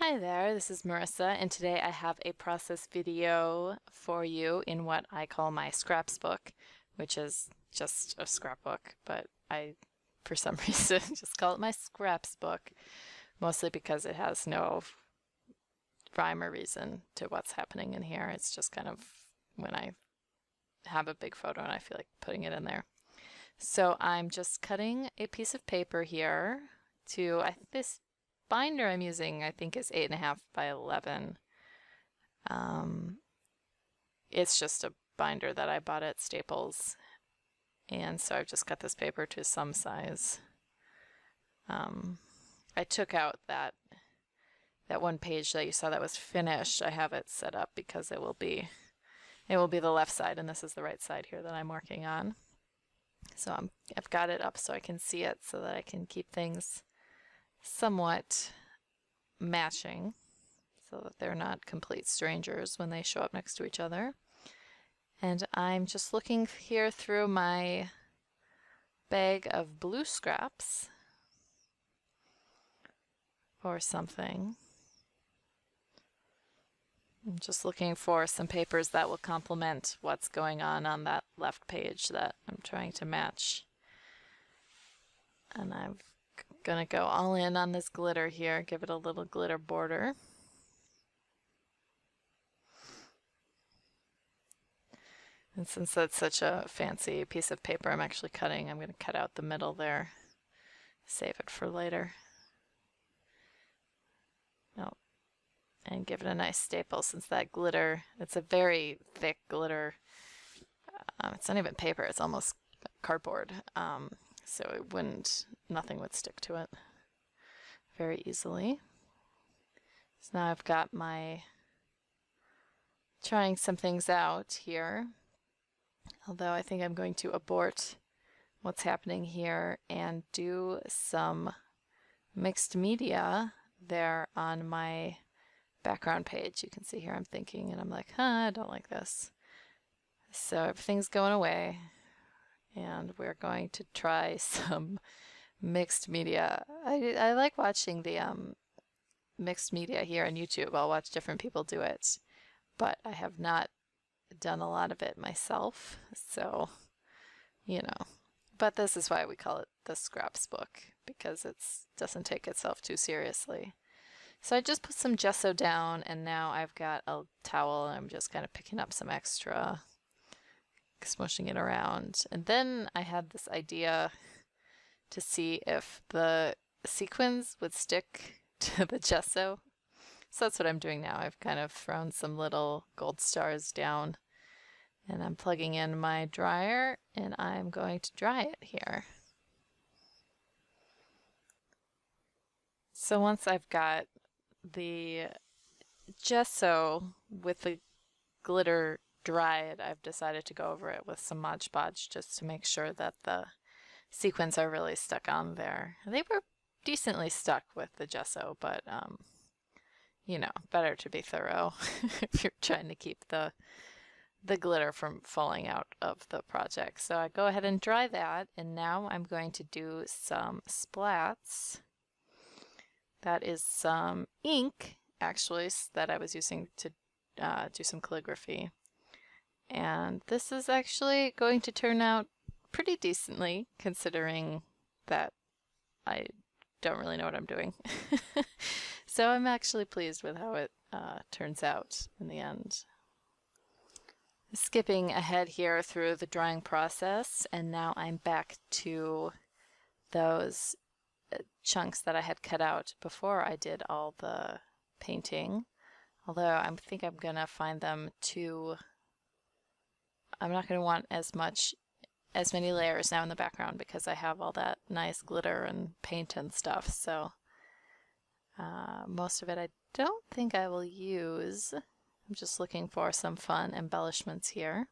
Hi there, this is Marissa, and today I have a process video for you in what I call my scraps book, which is just a scrapbook, but I, for some reason, just call it my scraps book, mostly because it has no rhyme or reason to what's happening in here. It's just kind of when I have a big photo and I feel like putting it in there. So I'm just cutting a piece of paper here to, this binder I'm using I think is 8.5 by 11. It's just a binder that I bought at Staples, and so I've just cut this paper to some size. I took out that one page that you saw that was finished. I have it set up because it will be the left side, and this is the right side here that I'm working on. So I've got it up so I can see it, so that I can keep things somewhat matching so that they're not complete strangers when they show up next to each other. And I'm just looking here through my bag of blue scraps for something. I'm just looking for some papers that will complement what's going on that left page that I'm trying to match. And I'm gonna go all in on this glitter here, give it a little glitter border. And since that's such a fancy piece of paper I'm actually cutting, I'm gonna cut out the middle there, save it for later. And give it a nice staple, since that glitter, it's a very thick glitter. It's not even paper, it's almost cardboard. So nothing would stick to it very easily. So now I've got trying some things out here. Although I think I'm going to abort what's happening here and do some mixed media there on my background page. You can see here I'm thinking, and I'm like, I don't like this. So everything's going away, and we're going to try some mixed media. I like watching the mixed media here on YouTube. I'll watch different people do it, but I have not done a lot of it myself, so but this is why we call it the scraps book, because it doesn't take itself too seriously. So I just put some gesso down, and now I've got a towel, and I'm just kind of picking up some extra, smushing it around. And then I had this idea to see if the sequins would stick to the gesso. So that's what I'm doing now. I've kind of thrown some little gold stars down, and I'm plugging in my dryer, and I'm going to dry it here. So once I've got the gesso with the glitter dried, I've decided to go over it with some Mod Podge just to make sure that the sequins are really stuck on there. They were decently stuck with the gesso, but better to be thorough if you're trying to keep the glitter from falling out of the project. So I go ahead and dry that, and now I'm going to do some splats. That is some ink, actually, that I was using to do some calligraphy. And this is actually going to turn out pretty decently, considering that I don't really know what I'm doing. So I'm actually pleased with how it turns out in the end. Skipping ahead here through the drying process, and now I'm back to those chunks that I had cut out before I did all the painting. Although I think I'm gonna find them I'm not gonna want as many layers now in the background, because I have all that nice glitter and paint and stuff. So most of it I don't think I will use. I'm just looking for some fun embellishments here.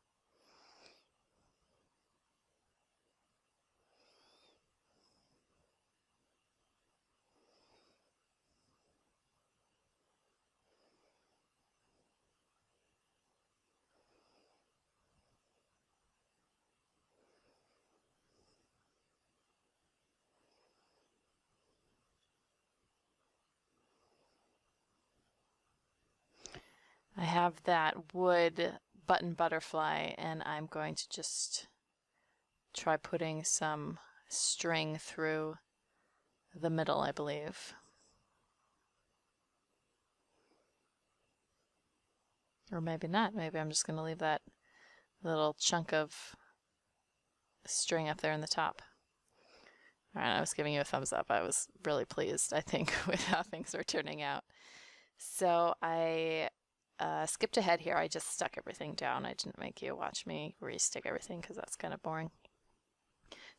have that wood button butterfly, and I'm going to just try putting some string through the middle, I believe. Or maybe not. Maybe I'm just going to leave that little chunk of string up there in the top. All right, I was giving you a thumbs up. I was really pleased, I think, with how things are turning out. So I skipped ahead here. I just stuck everything down. I didn't make you watch me re-stick everything because that's kind of boring.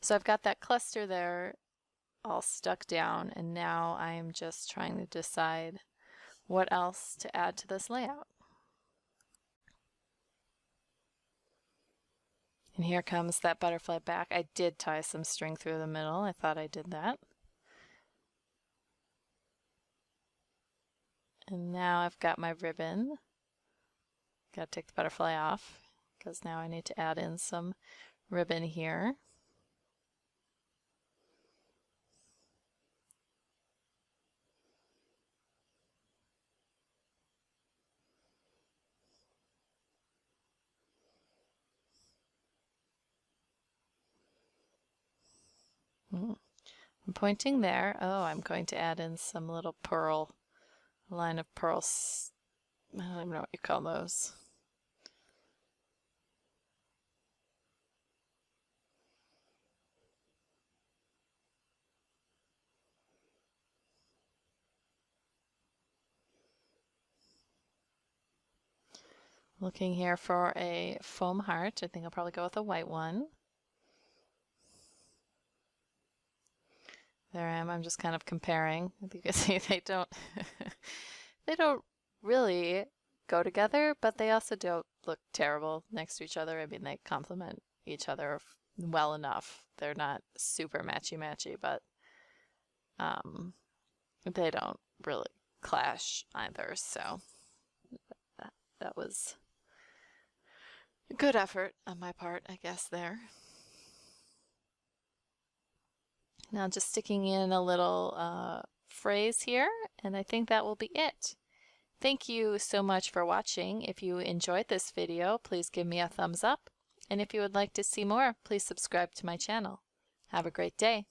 So I've got that cluster there all stuck down, and now I'm just trying to decide what else to add to this layout. And here comes that butterfly back. I did tie some string through the middle. I thought I did that. And now I've got my ribbon. Got to take the butterfly off because now I need to add in some ribbon here. I'm pointing there. Oh, I'm going to add in some little pearl, a line of pearls. I don't even know what you call those. Looking here for a foam heart. I think I'll probably go with a white one. There I am. I'm just kind of comparing. You can see they don't they don't really go together, but they also don't look terrible next to each other. I mean, they complement each other well enough. They're not super matchy-matchy, but they don't really clash either. So that was a good effort on my part, I guess, there. Now just sticking in a little phrase here, and I think that will be it. Thank you so much for watching. If you enjoyed this video, please give me a thumbs up. And if you would like to see more, please subscribe to my channel. Have a great day.